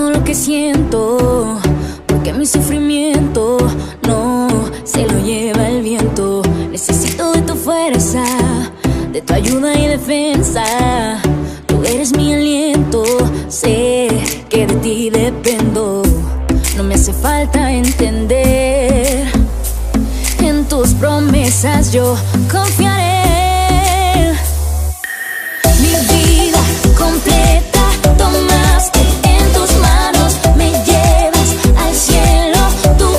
entiendo lo que siento, porque mi sufrimiento no se lo lleva el viento. Necesito de tu fuerza, de tu ayuda y defensa. Tú eres mi aliento, sé que de ti dependo. No me hace falta entender, en tus promesas yo confiaré. Mi vida completa tomaste en tus manos, me llevas al cielo, tú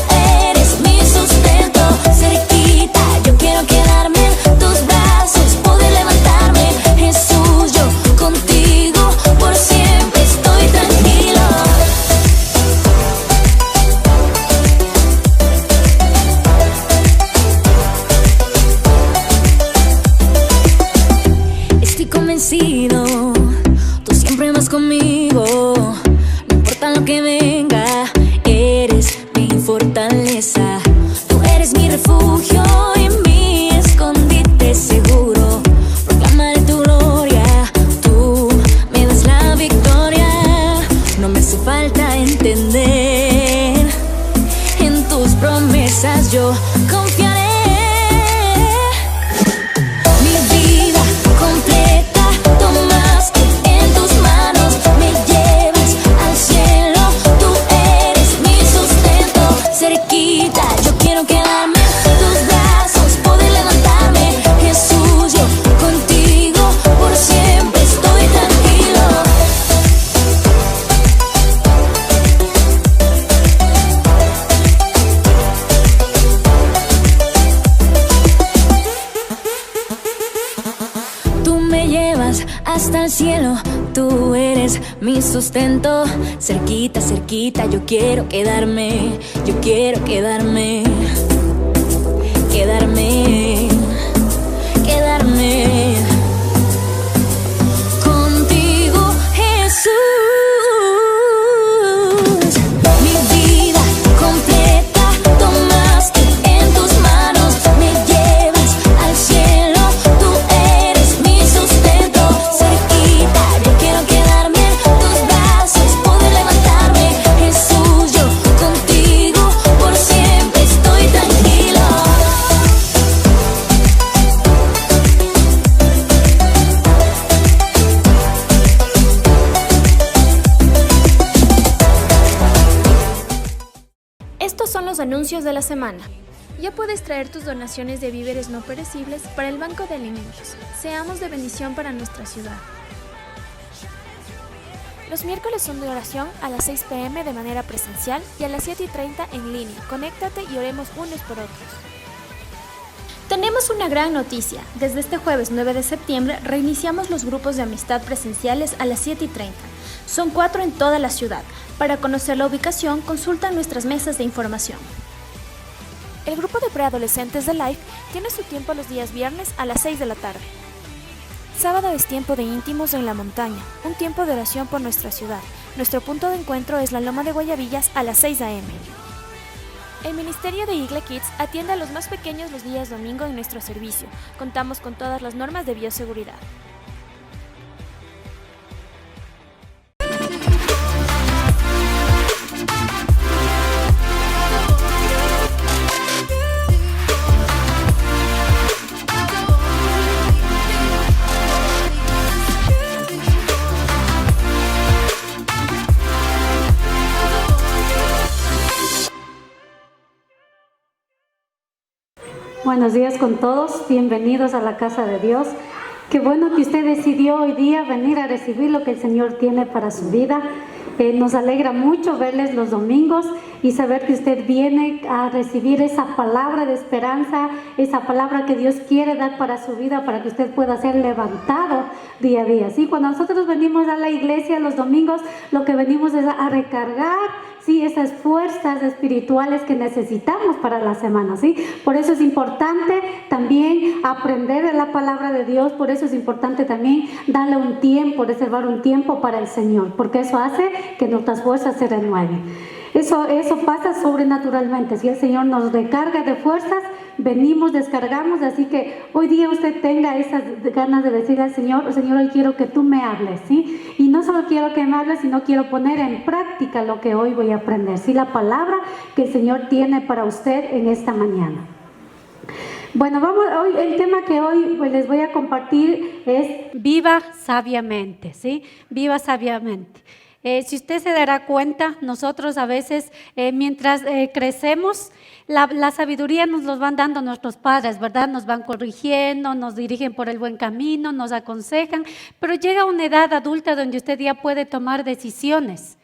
eres mi sustento. Cerquita, yo quiero quedarme en tus brazos, poder levantarme. Jesús, yo contigo por siempre estoy tranquilo. Estoy convencido, tú siempre vas conmigo. No importa lo que venga, eres mi fortaleza. Tú eres mi refugio y mi escondite seguro. Proclamaré tu gloria, tú me das la victoria. No me hace falta entender, en tus promesas yo confiaré. Mi vida completa tomaste en tus manos, me llevas al cielo, tú eres mi sustento. Cerquita, yo quiero quedarme en tus brazos, poder levantarme. Jesús, yo contigo por siempre estoy tranquilo. Tú me llevas hasta el cielo, tú eres mi sustento. Cerquita, cerquita, yo quiero quedarme, yo quiero quedarme, quedarme, quedarme contigo, Jesús. Mi vida completa tomaste en tus manos, me llevas al cielo, tú eres mi sustento. Cerquita, yo quiero quedarme en tus brazos, poder levantarme. Jesús, yo contigo por siempre estoy tranquilo. Estos son los anuncios de la semana. Ya puedes traer tus donaciones de víveres no perecibles para el Banco de Alimentos. Seamos de bendición para nuestra ciudad. Los miércoles son de oración a las 6 p.m. de manera presencial y a las 7:30 en línea. Conéctate y oremos unos por otros. Tenemos una gran noticia. Desde este jueves 9 de septiembre reiniciamos los grupos de amistad presenciales a las 7:30. Son 4 en toda la ciudad. Para conocer la ubicación, consulta nuestras mesas de información. El grupo de preadolescentes de Life tiene su tiempo los días viernes a las 6 de la tarde. Sábado es tiempo de íntimos en la montaña, un tiempo de oración por nuestra ciudad. Nuestro punto de encuentro es la Loma de Guayabillas a las 6 a.m. El Ministerio de Igle Kids atiende a los más pequeños los días domingo en nuestro servicio. Contamos con todas las normas de bioseguridad. Buenos días con todos, bienvenidos a la casa de Dios. Qué bueno que usted decidió hoy día venir a recibir lo que el Señor tiene para su vida. Nos alegra mucho verles los domingos y saber que usted viene a recibir esa palabra de esperanza, esa palabra que Dios quiere dar para su vida, para que usted pueda ser levantado día a día. ¿Sí? Cuando nosotros venimos a la iglesia los domingos, lo que venimos es a recargar, ¿sí?, esas fuerzas espirituales que necesitamos para la semana, ¿sí? Por eso es importante también aprender de la palabra de Dios, por eso es importante también darle un tiempo, reservar un tiempo para el Señor, porque eso hace que nuestras fuerzas se renueven. Eso pasa sobrenaturalmente. Si el Señor nos recarga de fuerzas, venimos, descargamos. Así que hoy día usted tenga esas ganas de decirle al Señor: Señor, hoy quiero que tú me hables, ¿sí? Y no solo quiero que me hables, sino quiero poner en práctica lo que hoy voy a aprender, ¿sí? La palabra que el Señor tiene para usted en esta mañana. Bueno, el tema que hoy les voy a compartir es viva sabiamente, ¿sí? Viva sabiamente. Si usted se dará cuenta, nosotros a veces mientras crecemos, la sabiduría nos los van dando nuestros padres, ¿verdad? Nos van corrigiendo, nos dirigen por el buen camino, nos aconsejan, pero llega una edad adulta donde usted ya puede tomar decisiones.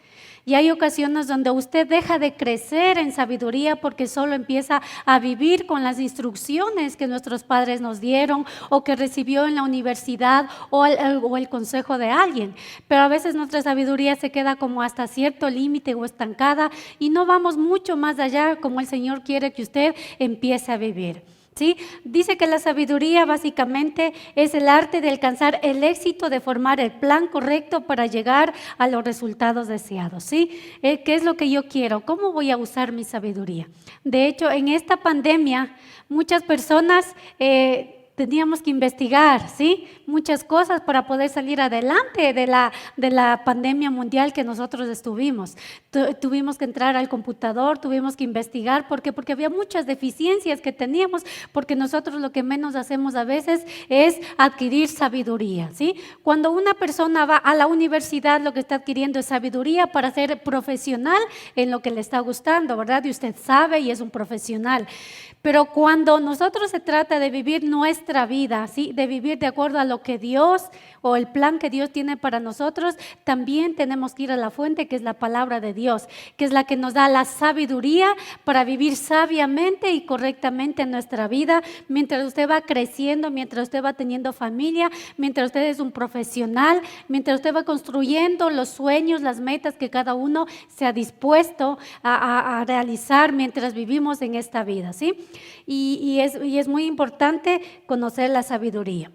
Y hay ocasiones donde usted deja de crecer en sabiduría porque solo empieza a vivir con las instrucciones que nuestros padres nos dieron o que recibió en la universidad o el consejo de alguien. Pero a veces nuestra sabiduría se queda como hasta cierto límite o estancada y no vamos mucho más allá como el Señor quiere que usted empiece a vivir. ¿Sí? Dice que la sabiduría básicamente es el arte de alcanzar el éxito, de formar el plan correcto para llegar a los resultados deseados. ¿Sí? ¿Qué es lo que yo quiero? ¿Cómo voy a usar mi sabiduría? De hecho, en esta pandemia, muchas personas teníamos que investigar, ¿sí? Muchas cosas para poder salir adelante de la pandemia mundial que nosotros estuvimos. Tuvimos que entrar al computador, tuvimos que investigar. ¿Por qué? Porque había muchas deficiencias que teníamos, porque nosotros lo que menos hacemos a veces es adquirir sabiduría, ¿sí? Cuando una persona va a la universidad, lo que está adquiriendo es sabiduría para ser profesional en lo que le está gustando, ¿verdad? Y usted sabe y es un profesional. Pero cuando nosotros se trata de vivir nuestra vida, ¿sí? De vivir de acuerdo a lo que Dios o el plan que Dios tiene para nosotros, también tenemos que ir a la fuente, que es la palabra de Dios, que es la que nos da la sabiduría para vivir sabiamente y correctamente en nuestra vida, mientras usted va creciendo, mientras usted va teniendo familia, mientras usted es un profesional, mientras usted va construyendo los sueños, las metas que cada uno se ha dispuesto a realizar mientras vivimos en esta vida, ¿sí? Y es muy importante conocer la sabiduría.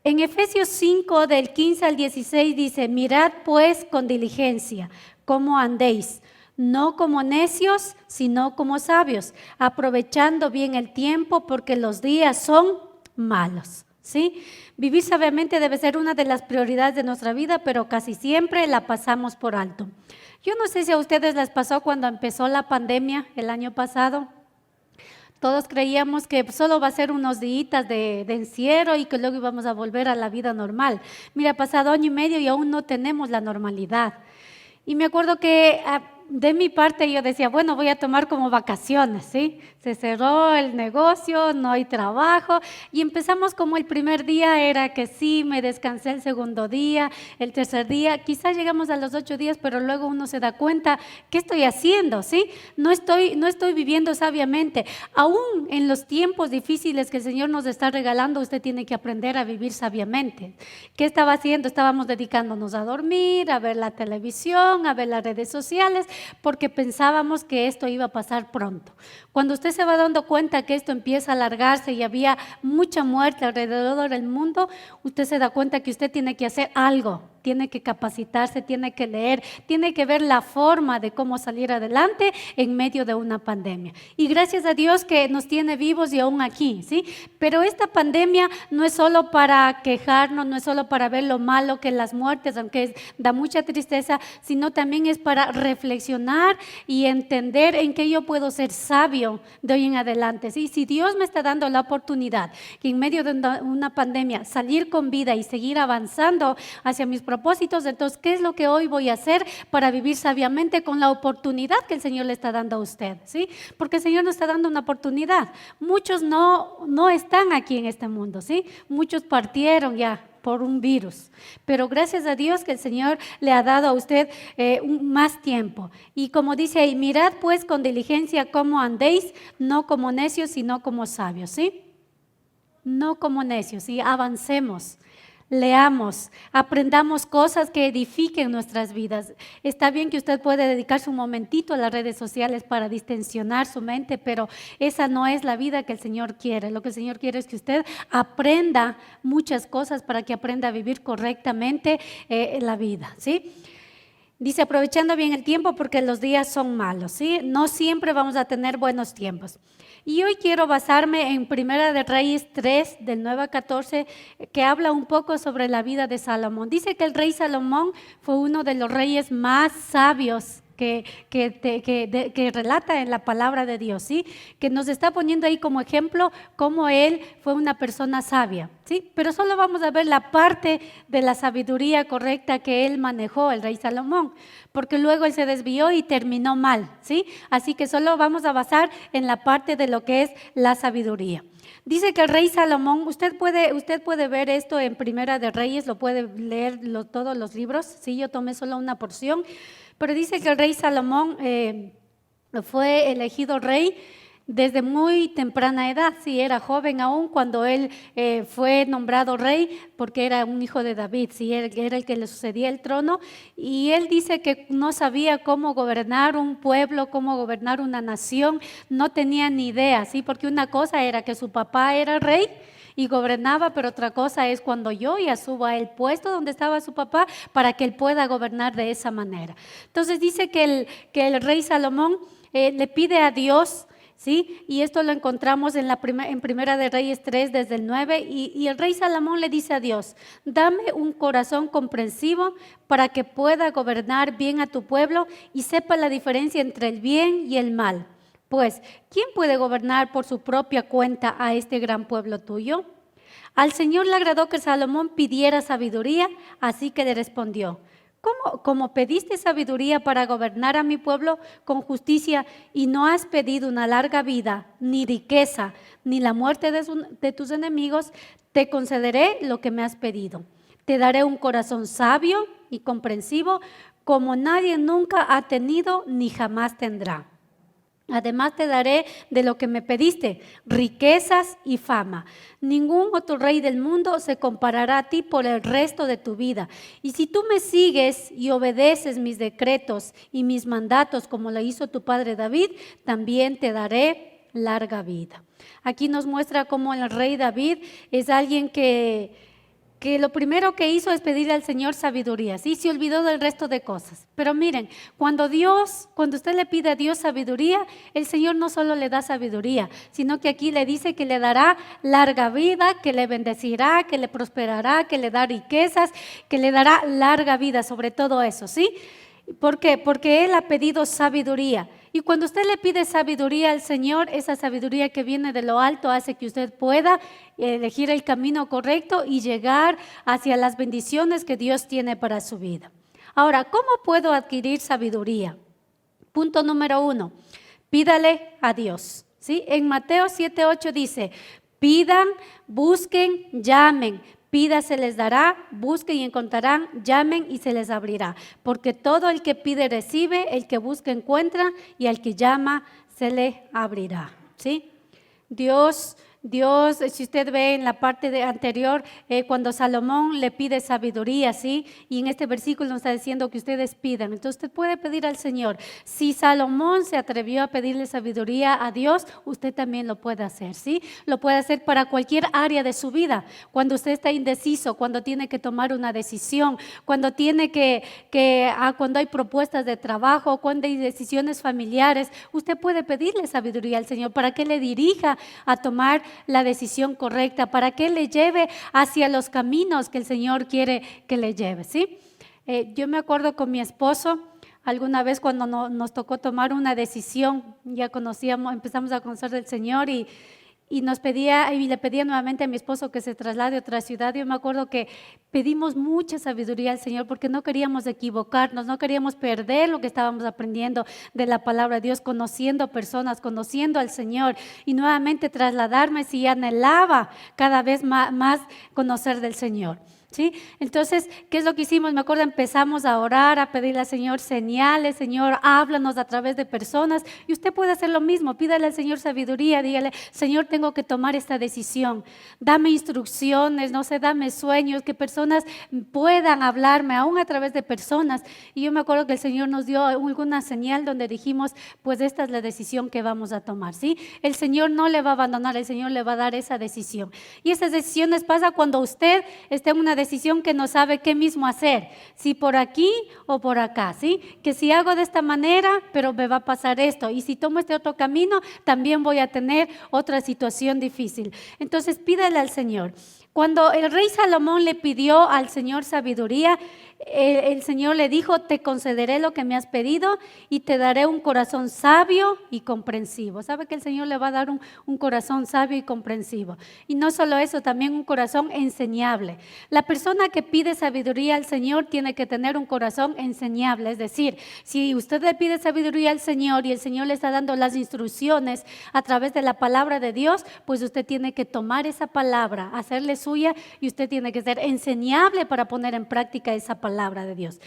En Efesios 5, del 15 al 16 dice: mirad pues con diligencia cómo andéis, no como necios, sino como sabios, aprovechando bien el tiempo, porque los días son malos. ¿Sí? Vivir sabiamente debe ser una de las prioridades de nuestra vida, pero casi siempre la pasamos por alto. Yo no sé si a ustedes les pasó cuando empezó la pandemia el año pasado. Todos creíamos que solo va a ser unos días de encierro y que luego íbamos a volver a la vida normal. Mira, ha pasado año y medio y aún no tenemos la normalidad. Y me acuerdo que de mi parte yo decía, bueno, voy a tomar como vacaciones, ¿sí? Se cerró el negocio, no hay trabajo y empezamos como el primer día era que sí, me descansé el segundo día, el tercer día, quizás llegamos a los 8 días, pero luego uno se da cuenta, ¿qué estoy haciendo? ¿Sí? No estoy viviendo sabiamente. Aún en los tiempos difíciles que el Señor nos está regalando, usted tiene que aprender a vivir sabiamente. ¿Qué estaba haciendo? Estábamos dedicándonos a dormir, a ver la televisión, a ver las redes sociales, porque pensábamos que esto iba a pasar pronto. Cuando usted se va dando cuenta que esto empieza a alargarse y había mucha muerte alrededor del mundo, usted se da cuenta que usted tiene que hacer algo. Tiene que capacitarse, tiene que leer, tiene que ver la forma de cómo salir adelante en medio de una pandemia. Y gracias a Dios que nos tiene vivos y aún aquí, ¿sí? Pero esta pandemia no es solo para quejarnos, no es solo para ver lo malo que las muertes, aunque da mucha tristeza, sino también es para reflexionar y entender en qué yo puedo ser sabio de hoy en adelante, ¿sí? Si Dios me está dando la oportunidad que en medio de una pandemia salir con vida y seguir avanzando hacia mis propósitos, entonces, ¿qué es lo que hoy voy a hacer para vivir sabiamente con la oportunidad que el Señor le está dando a usted? ¿Sí? Porque el Señor nos está dando una oportunidad. Muchos no están aquí en este mundo, ¿sí? Muchos partieron ya por un virus, pero gracias a Dios que el Señor le ha dado a usted más tiempo. Y como dice ahí, mirad pues con diligencia cómo andéis, no como necios, sino como sabios, ¿sí? No como necios, ¿sí? Avancemos. Leamos, aprendamos cosas que edifiquen nuestras vidas. Está bien que usted puede dedicarse un momentito a las redes sociales para distensionar su mente, pero esa no es la vida que el Señor quiere. Lo que el Señor quiere es que usted aprenda muchas cosas para que aprenda a vivir correctamente la vida, ¿sí? Dice, aprovechando bien el tiempo porque los días son malos, ¿sí? No siempre vamos a tener buenos tiempos. Y hoy quiero basarme en Primera de Reyes 3, del 9 a 14, que habla un poco sobre la vida de Salomón. Dice que el rey Salomón fue uno de los reyes más sabios que relata en la palabra de Dios, ¿sí? Que nos está poniendo ahí como ejemplo cómo él fue una persona sabia, ¿sí? Pero solo vamos a ver la parte de la sabiduría correcta que él manejó, el rey Salomón, porque luego él se desvió y terminó mal, ¿sí? Así que solo vamos a basar en la parte de lo que es la sabiduría. Dice que el rey Salomón, usted puede ver esto en Primera de Reyes, lo puede leer todos los libros, ¿sí? Yo tomé solo una porción. Pero dice que el rey Salomón fue elegido rey desde muy temprana edad, sí, era joven aún cuando él fue nombrado rey, porque era un hijo de David, sí, era el que le sucedía el trono, y él dice que no sabía cómo gobernar un pueblo, cómo gobernar una nación, no tenía ni idea, sí, porque una cosa era que su papá era rey y gobernaba, pero otra cosa es cuando yo ya suba el puesto donde estaba su papá para que él pueda gobernar de esa manera. Entonces dice que el rey Salomón le pide a Dios, ¿sí? Y esto lo encontramos en Primera de Reyes 3 desde el 9 y el rey Salomón le dice a Dios, dame un corazón comprensivo para que pueda gobernar bien a tu pueblo y sepa la diferencia entre el bien y el mal. Pues, ¿quién puede gobernar por su propia cuenta a este gran pueblo tuyo? Al Señor le agradó que Salomón pidiera sabiduría, así que le respondió, ¿Cómo pediste sabiduría para gobernar a mi pueblo con justicia y no has pedido una larga vida, ni riqueza, ni la muerte de tus enemigos? Te concederé lo que me has pedido. Te daré un corazón sabio y comprensivo como nadie nunca ha tenido ni jamás tendrá. Además te daré de lo que me pediste, riquezas y fama. Ningún otro rey del mundo se comparará a ti por el resto de tu vida. Y si tú me sigues y obedeces mis decretos y mis mandatos como lo hizo tu padre David, también te daré larga vida. Aquí nos muestra cómo el rey David es alguien que lo primero que hizo es pedirle al Señor sabiduría, ¿sí? Se olvidó del resto de cosas. Pero miren, cuando usted le pide a Dios sabiduría, el Señor no solo le da sabiduría, sino que aquí le dice que le dará larga vida, que le bendecirá, que le prosperará, que le da riquezas, que le dará larga vida, sobre todo eso, ¿sí? ¿Por qué? Porque Él ha pedido sabiduría. Y cuando usted le pide sabiduría al Señor, esa sabiduría que viene de lo alto hace que usted pueda elegir el camino correcto y llegar hacia las bendiciones que Dios tiene para su vida. Ahora, ¿cómo puedo adquirir sabiduría? Punto número 1, pídale a Dios, ¿sí? En Mateo 7:8 dice, pidan, busquen, llamen. Pida, se les dará, busquen y encontrarán, llamen y se les abrirá. Porque todo el que pide recibe, el que busca encuentra y al que llama se le abrirá. ¿Sí? Dios, si usted ve en la parte anterior, cuando Salomón le pide sabiduría, ¿sí? Y en este versículo nos está diciendo que ustedes pidan. Entonces usted puede pedir al Señor. Si Salomón se atrevió a pedirle sabiduría a Dios, usted también lo puede hacer, ¿sí? Lo puede hacer para cualquier área de su vida. Cuando usted está indeciso, cuando tiene que tomar una decisión, cuando tiene cuando hay propuestas de trabajo, cuando hay decisiones familiares, usted puede pedirle sabiduría al Señor para que le dirija a tomar la decisión correcta, para que le lleve hacia los caminos que el Señor quiere que le lleve, ¿sí? Yo me acuerdo con mi esposo, alguna vez cuando nos tocó tomar una decisión, ya empezamos a conocer del Señor y le pedía nuevamente a mi esposo que se traslade a otra ciudad. Yo me acuerdo que pedimos mucha sabiduría al Señor porque no queríamos equivocarnos, no queríamos perder lo que estábamos aprendiendo de la palabra de Dios, conociendo personas, conociendo al Señor y nuevamente trasladarme si anhelaba cada vez más conocer del Señor. ¿Sí? Entonces, ¿qué es lo que hicimos? Me acuerdo, empezamos a orar, a pedirle al Señor señales. Señor, háblanos a través de personas. Y usted puede hacer lo mismo, pídale al Señor sabiduría, dígale, Señor, tengo que tomar esta decisión. Dame instrucciones, no sé, dame sueños, que personas puedan hablarme, aún a través de personas. Y yo me acuerdo que el Señor nos dio alguna señal donde dijimos, pues esta es la decisión que vamos a tomar, ¿sí? El Señor no le va a abandonar, el Señor le va a dar esa decisión. Y esas decisiones pasan cuando usted esté en una decisión que no sabe qué mismo hacer, si por aquí o por acá, ¿sí? Que si hago de esta manera, pero me va a pasar esto, y si tomo este otro camino, también voy a tener otra situación difícil. Entonces pídele al Señor. Cuando el rey Salomón le pidió al Señor sabiduría, el Señor le dijo: te concederé lo que me has pedido y te daré un corazón sabio y comprensivo. ¿Sabe que el Señor le va a dar un corazón sabio y comprensivo? Y no solo eso, también un corazón enseñable. La persona que pide sabiduría al Señor tiene que tener un corazón enseñable. Es decir, si usted le pide sabiduría al Señor y el Señor le está dando las instrucciones a través de la palabra de Dios, pues usted tiene que tomar esa palabra, hacerle suya, y usted tiene que ser enseñable para poner en práctica esa palabra de Dios.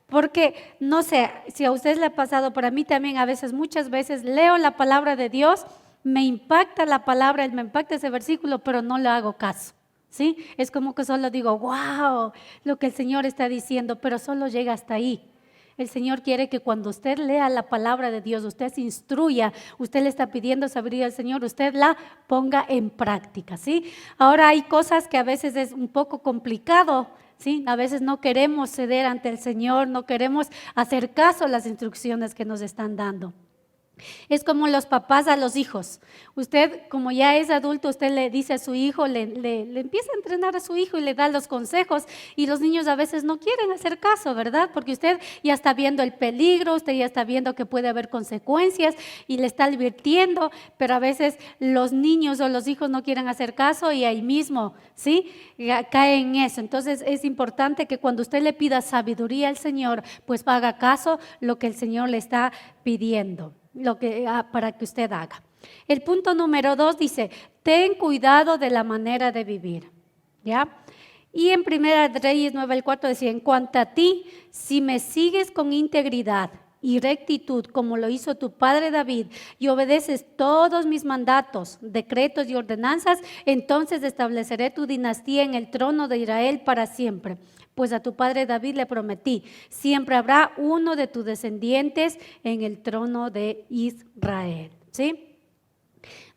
Porque no sé si a usted le ha pasado, pero a mí también a veces, muchas veces leo la palabra de Dios, me impacta la palabra, me impacta ese versículo, pero no le hago caso, ¿sí? Es como que solo digo, wow, lo que el Señor está diciendo, pero solo llega hasta ahí. El Señor quiere que cuando usted lea la palabra de Dios, usted se instruya, usted le está pidiendo sabiduría al Señor, usted la ponga en práctica, ¿sí? Ahora hay cosas que a veces es un poco complicado, ¿sí? A veces no queremos ceder ante el Señor, no queremos hacer caso a las instrucciones que nos están dando. Es como los papás a los hijos. Usted, como ya es adulto, usted le dice a su hijo, le empieza a entrenar a su hijo y le da los consejos, y los niños a veces no quieren hacer caso, ¿verdad? Porque usted ya está viendo el peligro, usted ya está viendo que puede haber consecuencias y le está advirtiendo, pero a veces los niños o los hijos no quieren hacer caso y ahí mismo, ¿sí? Caen en eso. Entonces es importante que cuando usted le pida sabiduría al Señor, pues haga caso lo que el Señor le está pidiendo, para que usted haga. El punto número 2 dice: ten cuidado de la manera de vivir, ¿ya? Y en Primera de Reyes 9:4 decía: en cuanto a ti, si me sigues con integridad y rectitud, como lo hizo tu padre David, y obedeces todos mis mandatos, decretos y ordenanzas, entonces estableceré tu dinastía en el trono de Israel para siempre. Pues a tu padre David le prometí: siempre habrá uno de tus descendientes en el trono de Israel, ¿sí?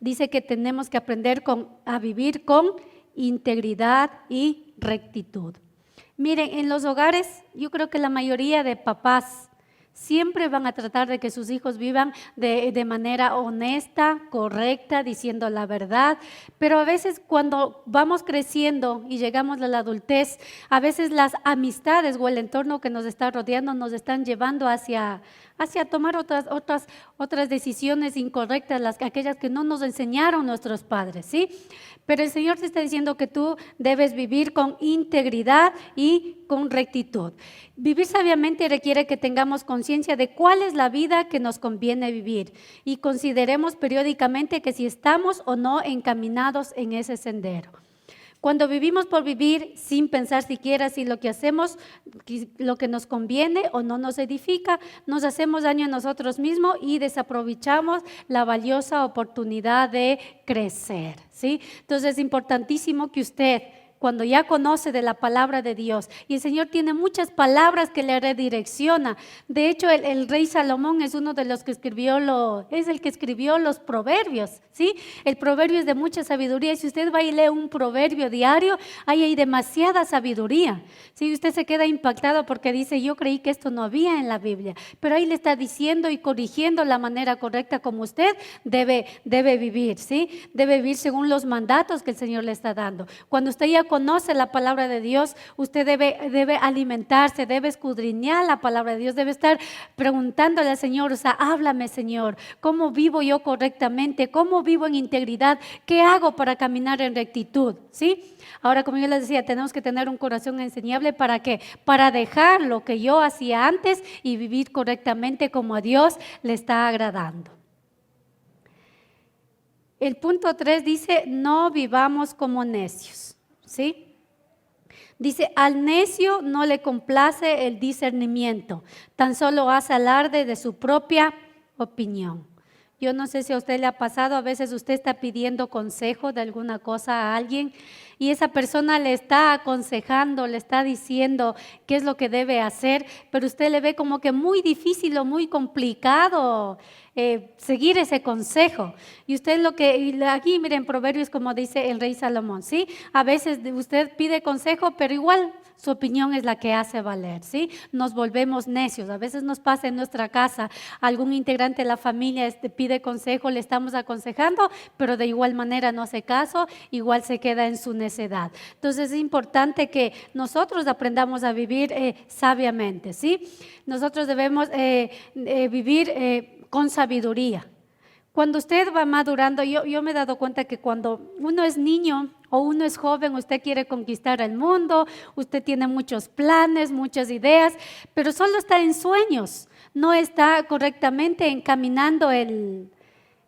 Dice que tenemos que aprender a vivir con integridad y rectitud. Miren, en los hogares, yo creo que la mayoría de papás siempre van a tratar de que sus hijos vivan de manera honesta, correcta, diciendo la verdad, pero a veces cuando vamos creciendo y llegamos a la adultez, a veces las amistades o el entorno que nos está rodeando nos están llevando hacia tomar otras decisiones incorrectas, aquellas que no nos enseñaron nuestros padres, ¿sí? Pero el Señor te está diciendo que tú debes vivir con integridad y con rectitud. Vivir sabiamente requiere que tengamos conciencia de cuál es la vida que nos conviene vivir y consideremos periódicamente que si estamos o no encaminados en ese sendero. Cuando vivimos por vivir sin pensar siquiera si lo que hacemos, lo que nos conviene o no nos edifica, nos hacemos daño a nosotros mismos y desaprovechamos la valiosa oportunidad de crecer, ¿sí? Entonces es importantísimo que usted, cuando ya conoce de la palabra de Dios, y el Señor tiene muchas palabras que le redirecciona. De hecho, el rey Salomón es uno de los que escribió los proverbios, ¿sí? El proverbio es de mucha sabiduría, y si usted va y lee un proverbio diario, ahí hay demasiada sabiduría, ¿sí? Usted se queda impactado porque dice: yo creí que esto no había en la Biblia, pero ahí le está diciendo y corrigiendo la manera correcta como usted debe vivir, ¿sí? Debe vivir según los mandatos que el Señor le está dando. Cuando usted ya conoce la palabra de Dios, usted debe alimentarse, debe escudriñar la palabra de Dios, debe estar preguntándole al Señor, o sea, háblame, Señor, ¿cómo vivo yo correctamente? ¿Cómo vivo en integridad? ¿Qué hago para caminar en rectitud? ¿Sí? Ahora, como yo les decía, tenemos que tener un corazón enseñable. ¿Para qué? Para dejar lo que yo hacía antes y vivir correctamente como a Dios le está agradando. El punto 3 dice: no vivamos como necios, ¿sí? Dice: al necio no le complace el discernimiento, tan solo hace alarde de su propia opinión. Yo no sé si a usted le ha pasado, a veces usted está pidiendo consejo de alguna cosa a alguien y esa persona le está aconsejando, le está diciendo qué es lo que debe hacer, pero usted le ve como que muy difícil o muy complicado seguir ese consejo. Y usted aquí miren, Proverbios, como dice el rey Salomón, ¿sí? A veces usted pide consejo, pero igual su opinión es la que hace valer, ¿sí? Nos volvemos necios. A veces nos pasa en nuestra casa, algún integrante de la familia pide consejo, le estamos aconsejando, pero de igual manera no hace caso, igual se queda en su necedad. Entonces es importante que nosotros aprendamos a vivir sabiamente, ¿sí? Nosotros debemos vivir con sabiduría. Cuando usted va madurando, yo me he dado cuenta que cuando uno es niño o uno es joven, usted quiere conquistar el mundo, usted tiene muchos planes, muchas ideas, pero solo está en sueños, no está correctamente encaminando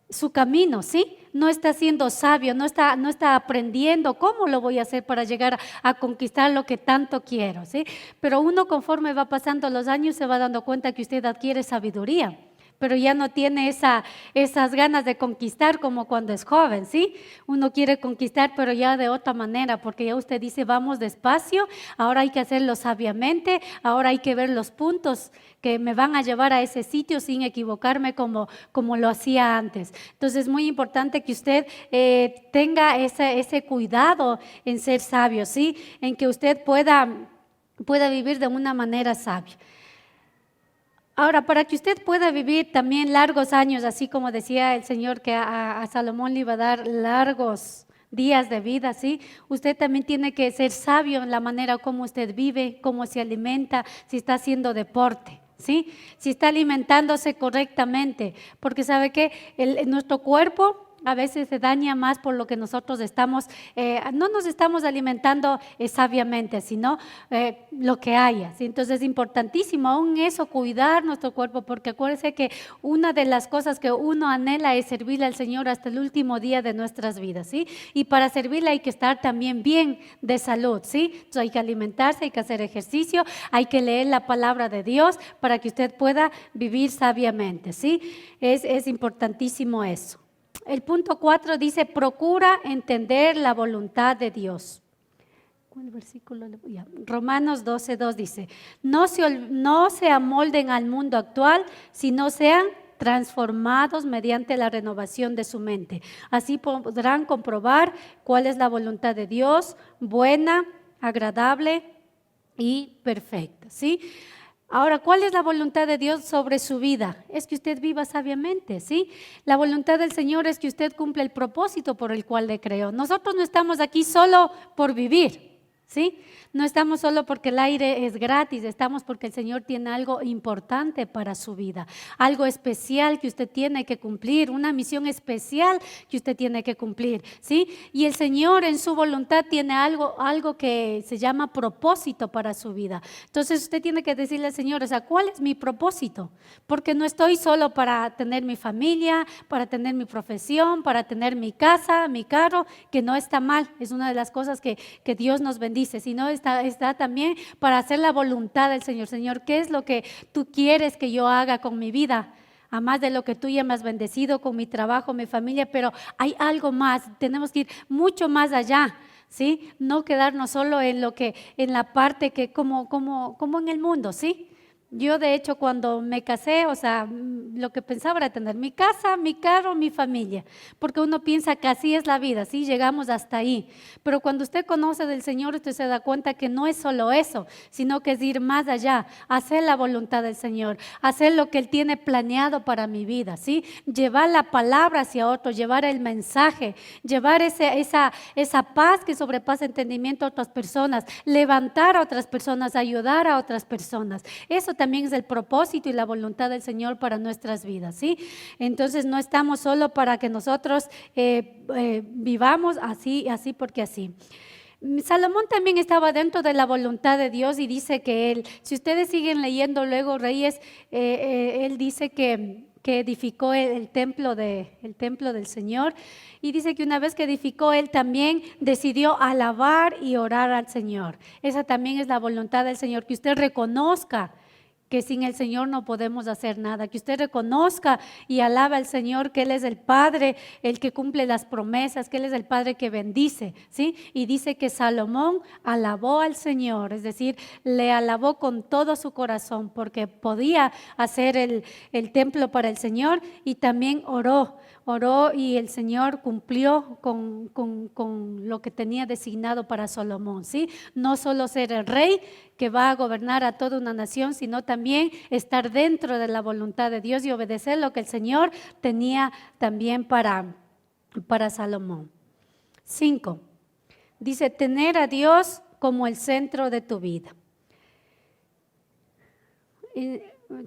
su camino, ¿sí? No está siendo sabio, no está aprendiendo cómo lo voy a hacer para llegar a conquistar lo que tanto quiero, ¿sí? Pero uno, conforme va pasando los años, se va dando cuenta que usted adquiere sabiduría, pero ya no tiene esas ganas de conquistar como cuando es joven, ¿sí? Uno quiere conquistar, pero ya de otra manera, porque ya usted dice, vamos despacio, ahora hay que hacerlo sabiamente, ahora hay que ver los puntos que me van a llevar a ese sitio sin equivocarme como lo hacía antes. Entonces es muy importante que usted tenga ese cuidado en ser sabio, ¿sí? En que usted pueda vivir de una manera sabia. Ahora, para que usted pueda vivir también largos años, así como decía el Señor que a Salomón le iba a dar largos días de vida, ¿sí? Usted también tiene que ser sabio en la manera como usted vive, cómo se alimenta, si está haciendo deporte, ¿sí? Si está alimentándose correctamente, porque ¿sabe qué? Nuestro cuerpo a veces se daña más por lo que nosotros no nos estamos alimentando sabiamente, sino lo que haya, ¿sí? Entonces es importantísimo aún eso, cuidar nuestro cuerpo, porque acuérdense que una de las cosas que uno anhela es servirle al Señor hasta el último día de nuestras vidas, ¿sí? Y para servirle hay que estar también bien de salud, ¿sí? Entonces hay que alimentarse, hay que hacer ejercicio, hay que leer la palabra de Dios para que usted pueda vivir sabiamente, ¿sí? Es importantísimo eso. El punto 4 dice, procura entender la voluntad de Dios. ¿Cuál versículo? Romanos 12:2 dice, no se amolden al mundo actual, sino sean transformados mediante la renovación de su mente. Así podrán comprobar cuál es la voluntad de Dios, buena, agradable y perfecta, ¿sí? Ahora, ¿cuál es la voluntad de Dios sobre su vida? Es que usted viva sabiamente, ¿sí? La voluntad del Señor es que usted cumpla el propósito por el cual le creó. Nosotros no estamos aquí solo por vivir, ¿sí? No estamos solo porque el aire es gratis, estamos porque el Señor tiene algo importante para su vida, algo especial que usted tiene que cumplir, una misión especial que usted tiene que cumplir, ¿sí? Y el Señor en su voluntad tiene algo que se llama propósito para su vida. Entonces usted tiene que decirle al Señor, o sea, ¿cuál es mi propósito? Porque no estoy solo para tener mi familia, para tener mi profesión, para tener mi casa, mi carro, que no está mal, es una de las cosas que Dios nos bendice, sino está también para hacer la voluntad del Señor. Señor, ¿qué es lo que tú quieres que yo haga con mi vida? A más de lo que tú ya me has bendecido con mi trabajo, mi familia, pero hay algo más, tenemos que ir mucho más allá, ¿sí? No quedarnos solo en la parte que como en el mundo, ¿sí? Yo de hecho cuando me casé, o sea, lo que pensaba era tener mi casa, mi carro, mi familia, porque uno piensa que así es la vida, sí, llegamos hasta ahí, pero cuando usted conoce del Señor, usted se da cuenta que no es solo eso, sino que es ir más allá, hacer la voluntad del Señor, hacer lo que Él tiene planeado para mi vida, sí, llevar la palabra hacia otros, llevar el mensaje, llevar esa paz que sobrepasa entendimiento a otras personas, levantar a otras personas, ayudar a otras personas. Eso también es el propósito y la voluntad del Señor para nuestras vidas, ¿sí? Entonces no estamos solo para que nosotros vivamos así porque así. Salomón también estaba dentro de la voluntad de Dios y dice que él, si ustedes siguen leyendo luego Reyes, él dice que edificó el templo del Señor, y dice que una vez que edificó, él también decidió alabar y orar al Señor. Esa también es la voluntad del Señor, que usted reconozca que sin el Señor no podemos hacer nada, que usted reconozca y alabe al Señor, que Él es el Padre, el que cumple las promesas, que Él es el Padre que bendice, ¿sí? Y dice que Salomón alabó al Señor, es decir, le alabó con todo su corazón, porque podía hacer el templo para el Señor, y también oró y el Señor cumplió con lo que tenía designado para Salomón, ¿sí? No solo ser el rey que va a gobernar a toda una nación, sino también estar dentro de la voluntad de Dios y obedecer lo que el Señor tenía también para Salomón. 5. Dice, tener a Dios como el centro de tu vida.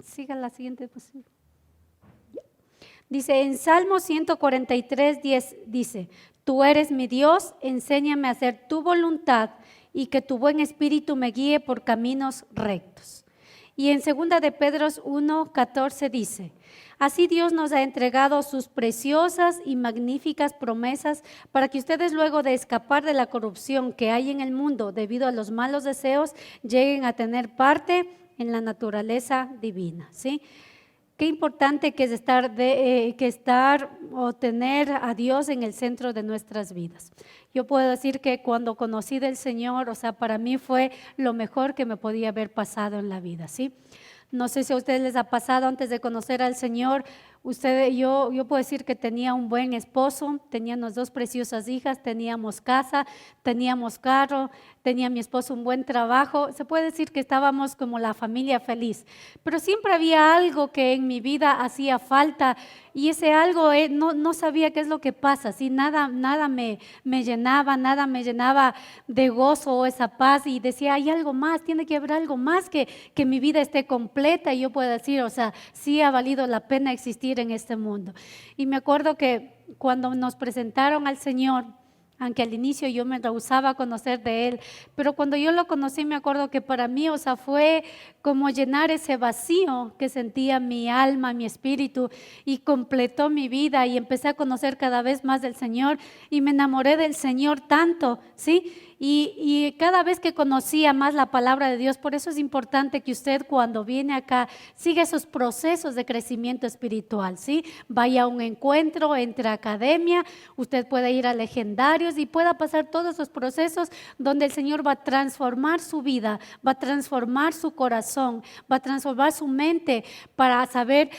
Siga la siguiente posición. Dice en Salmo 143, 10, dice, tú eres mi Dios, enséñame a hacer tu voluntad y que tu buen espíritu me guíe por caminos rectos. Y en 2 de Pedro 1, 14 dice, así Dios nos ha entregado sus preciosas y magníficas promesas para que ustedes, luego de escapar de la corrupción que hay en el mundo debido a los malos deseos, lleguen a tener parte en la naturaleza divina, ¿sí? Qué importante que es estar o tener a Dios en el centro de nuestras vidas. Yo puedo decir que cuando conocí del Señor, o sea, para mí fue lo mejor que me podía haber pasado en la vida, ¿sí? No sé si a ustedes les ha pasado antes de conocer al Señor. Yo puedo decir que tenía un buen esposo, teníamos 2 preciosas hijas, teníamos casa, teníamos carro, tenía mi esposo un buen trabajo. Se puede decir que estábamos como la familia feliz, pero siempre había algo que en mi vida hacía falta, y ese algo no sabía qué es lo que pasa, ¿sí? Nada me llenaba de gozo o esa paz, y decía, hay algo más, tiene que haber algo más que mi vida esté completa, y yo puedo decir, o sea, sí ha valido la pena existir en este mundo. Y me acuerdo que cuando nos presentaron al Señor, aunque al inicio yo me rehusaba a conocer de Él, pero cuando yo lo conocí, me acuerdo que para mí, o sea, fue como llenar ese vacío que sentía mi alma, mi espíritu, y completó mi vida, y empecé a conocer cada vez más del Señor, y me enamoré del Señor tanto, ¿sí? Y cada vez que conocía más la palabra de Dios, por eso es importante que usted, cuando viene acá, siga esos procesos de crecimiento espiritual, ¿sí? Vaya a un encuentro, entre academia, usted puede ir a legendarios y pueda pasar todos esos procesos donde el Señor va a transformar su vida, va a transformar su corazón, va a transformar su mente para saber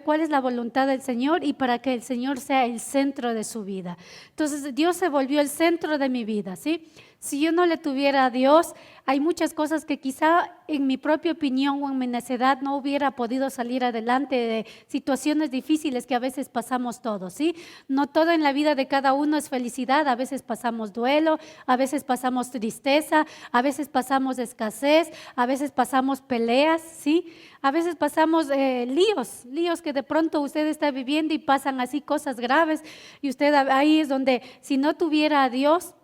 cuál es la voluntad del Señor, y para que el Señor sea el centro de su vida. Entonces Dios se volvió el centro de mi vida, ¿sí? Si yo no le tuviera a Dios, hay muchas cosas que quizá en mi propia opinión o en mi necedad no hubiera podido salir adelante, de situaciones difíciles que a veces pasamos todos, ¿sí? No todo en la vida de cada uno es felicidad, a veces pasamos duelo, a veces pasamos tristeza, a veces pasamos escasez, a veces pasamos peleas, ¿sí? A veces pasamos líos que de pronto usted está viviendo y pasan así cosas graves, y usted ahí es donde, si no tuviera a Dios,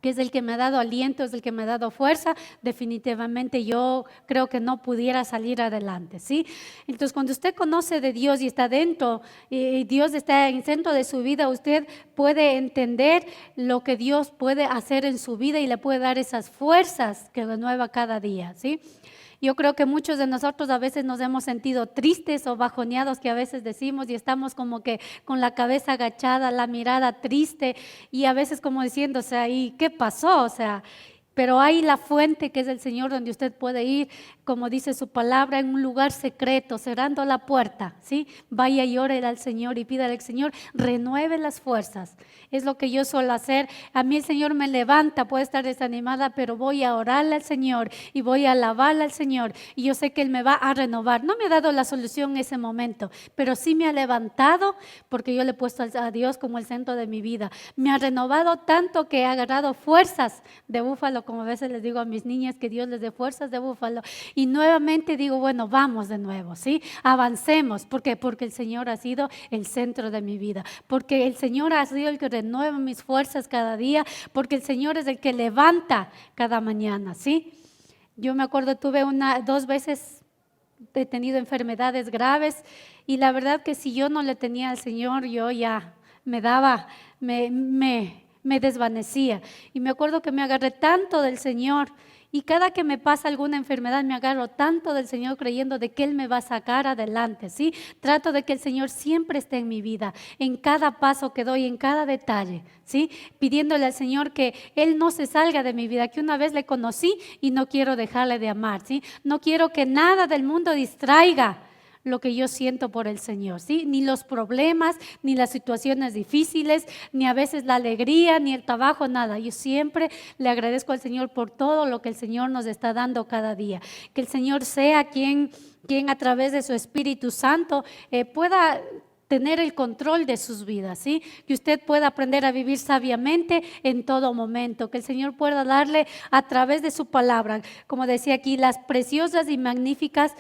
que es el que me ha dado aliento, es el que me ha dado fuerza, definitivamente yo creo que no pudiera salir adelante, ¿sí? Entonces, cuando usted conoce de Dios y está dentro, y Dios está en el centro de su vida, usted puede entender lo que Dios puede hacer en su vida y le puede dar esas fuerzas que renueva cada día, ¿sí? Yo creo que muchos de nosotros a veces nos hemos sentido tristes o bajoneados, que a veces decimos, y estamos como que con la cabeza agachada, la mirada triste, y a veces como diciendo, o sea, ¿y qué pasó? O sea, pero hay la fuente que es el Señor, donde usted puede ir, como dice su palabra, en un lugar secreto, cerrando la puerta, ¿sí? Vaya y ore al Señor y pídale al Señor, renueve las fuerzas. Es lo que yo suelo hacer. A mí el Señor me levanta, puedo estar desanimada, pero voy a orarle al Señor y voy a alabarle al Señor, y yo sé que Él me va a renovar. No me ha dado la solución en ese momento, pero sí me ha levantado, porque yo le he puesto a Dios como el centro de mi vida. Me ha renovado tanto que he agarrado fuerzas de búfalo, como a veces les digo a mis niñas, que Dios les dé fuerzas de búfalo, y nuevamente digo, bueno, vamos de nuevo, ¿sí? Avancemos. ¿Por qué? Porque el Señor ha sido el centro de mi vida, porque el Señor ha sido el que renueva mis fuerzas cada día, porque el Señor es el que levanta cada mañana, ¿sí? Yo me acuerdo, tuve 2 veces, he tenido enfermedades graves, y la verdad que si yo no le tenía al Señor, yo ya me desvanecía. Y me acuerdo que me agarré tanto del Señor, Y cada que me pasa alguna enfermedad me agarro tanto del Señor creyendo de que Él me va a sacar adelante, ¿sí? Trato de que el Señor siempre esté en mi vida, en cada paso que doy, en cada detalle, ¿sí? Pidiéndole al Señor que Él no se salga de mi vida, que una vez le conocí y no quiero dejarle de amar, ¿sí? No quiero que nada del mundo distraiga lo que yo siento por el Señor, ¿sí? Ni los problemas, ni las situaciones difíciles, ni a veces la alegría, ni el trabajo, nada. Yo siempre le agradezco al Señor por todo lo que el Señor nos está dando cada día. Que el Señor sea quien a través de su Espíritu Santo pueda tener el control de sus vidas, ¿sí? Que usted pueda aprender a vivir sabiamente en todo momento, que el Señor pueda darle a través de su palabra, como decía aquí, las preciosas y magníficas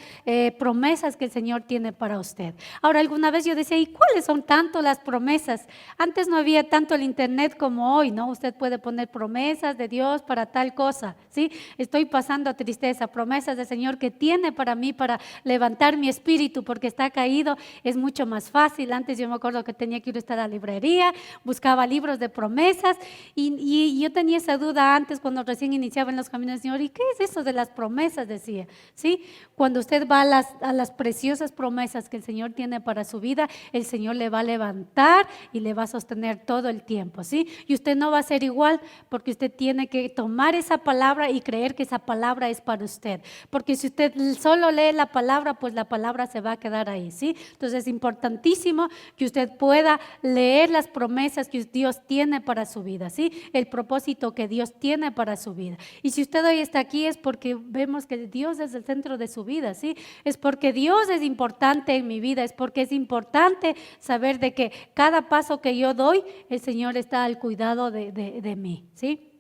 promesas que el Señor tiene para usted. Ahora, alguna vez yo decía, ¿y cuáles son tanto las promesas? Antes no había tanto el internet como hoy, ¿no? Usted puede poner promesas de Dios para tal cosa, ¿sí? Estoy pasando tristeza, promesas del Señor que tiene para mí, para levantar mi espíritu, porque está caído, es mucho más fácil. Antes yo me acuerdo que tenía que ir a la librería, buscaba libros de promesas y yo tenía esa duda antes cuando recién iniciaba en los caminos del Señor. ¿Y qué es eso de las promesas? Decía, ¿sí? Cuando usted va a las preciosas promesas que el Señor tiene para su vida, el Señor le va a levantar y le va a sostener todo el tiempo, ¿sí? Y usted no va a ser igual porque usted tiene que tomar esa palabra y creer que esa palabra es para usted. Porque si usted solo lee la palabra, pues la palabra se va a quedar ahí, ¿sí? Entonces es importantísimo que usted pueda leer las promesas que Dios tiene para su vida, ¿sí? El propósito que Dios tiene para su vida. Y si usted hoy está aquí es porque vemos que Dios es el centro de su vida, ¿sí? Es porque Dios es importante en mi vida, es porque es importante saber de que cada paso que yo doy, el Señor está al cuidado de mí, ¿sí?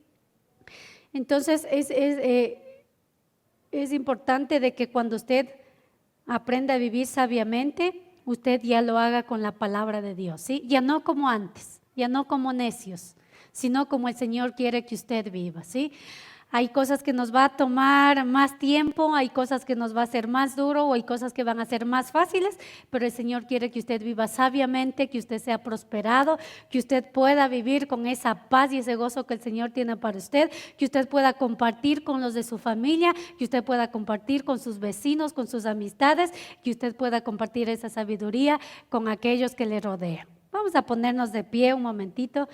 Entonces es importante de que cuando usted aprenda a vivir sabiamente, usted ya lo haga con la palabra de Dios, ¿sí? Ya no como antes, ya no como necios, sino como el Señor quiere que usted viva, ¿sí? Hay cosas que nos va a tomar más tiempo, hay cosas que nos va a hacer más duro o hay cosas que van a ser más fáciles, pero el Señor quiere que usted viva sabiamente, que usted sea prosperado, que usted pueda vivir con esa paz y ese gozo que el Señor tiene para usted, que usted pueda compartir con los de su familia, que usted pueda compartir con sus vecinos, con sus amistades, que usted pueda compartir esa sabiduría con aquellos que le rodean. Vamos a ponernos de pie un momentito.